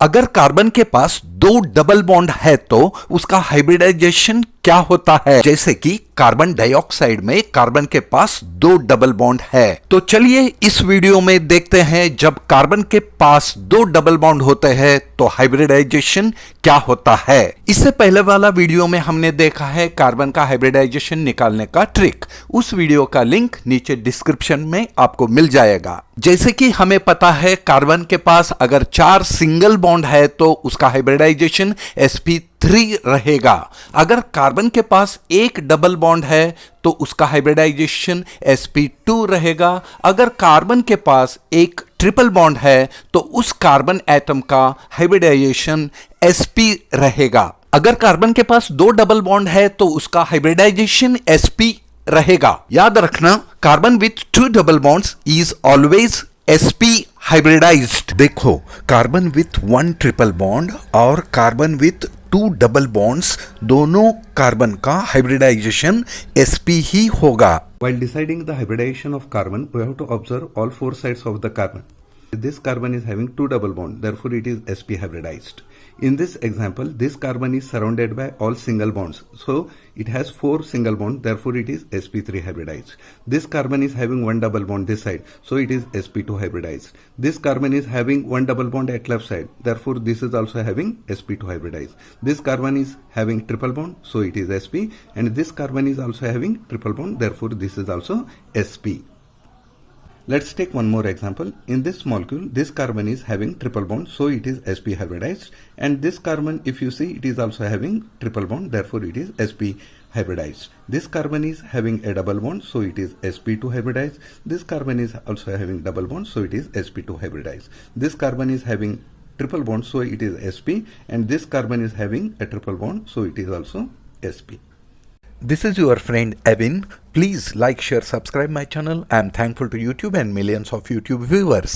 अगर कार्बन के पास दो डबल बॉन्ड है तो उसका हाइब्रिडाइजेशन क्या होता है। जैसे कि कार्बन डाइऑक्साइड में कार्बन के पास दो डबल बॉन्ड है। तो चलिए इस वीडियो में देखते हैं जब कार्बन के पास दो डबल बॉन्ड होते हैं तो हाइब्रिडाइजेशन क्या होता है। इससे पहले वाला वीडियो में हमने देखा है कार्बन का हाइब्रिडाइजेशन निकालने का ट्रिक। उस वीडियो का लिंक नीचे डिस्क्रिप्शन में आपको मिल जाएगा। जैसे कि हमें पता है कार्बन के पास अगर 4 सिंगल बॉन्ड है तो उसका हाइब्रिडाइजेशन sp3 रहेगा। अगर कार्बन के पास एक डबल बॉन्ड है तो उसका हाइब्रिडाइजेशन sp2 रहेगा। अगर कार्बन के पास एक ट्रिपल बॉन्ड है तो उस कार्बन एटम का हाइब्रिडाइजेशन sp रहेगा। अगर कार्बन के पास दो डबल बॉन्ड है तो उसका हाइब्रिडाइजेशन sp रहेगा। याद रखना carbon with 2 double bonds is always sp hybridised. देखो कार्बन विथ 1 ट्रिपल बॉन्ड और कार्बन विथ 2 डबल बॉन्ड्स दोनों कार्बन का हाइब्रिडाइजेशन sp ही होगा। While deciding the hybridization of carbon, we have to observe all 4 sides of the carbon. This carbon is having 2 double bond, therefore it is sp hybridized. In this example, this carbon is surrounded by all single bonds, so it has 4 single bonds, therefore it is sp3 hybridized. This carbon is having 1 double bond this side, so it is sp2 hybridized. This carbon is having 1 double bond at left side, therefore this is also having sp2 hybridized. This carbon is having triple bond, so it is sp, and this carbon is also having triple bond, therefore this is also sp. Let's take one more example. In this molecule, this carbon is having triple bond, so it is sp hybridized. And this carbon, if you see, it is also having triple bond, therefore it is sp hybridized. This carbon is having a double bond, so it is sp2 hybridized. This carbon is also having double bond, so it is sp2 hybridized. This carbon is having triple bond, so it is sp, and this carbon is having a triple bond, so it is also sp. This is your friend Evan. Please like, share, subscribe my channel. I am thankful to YouTube and millions of YouTube viewers.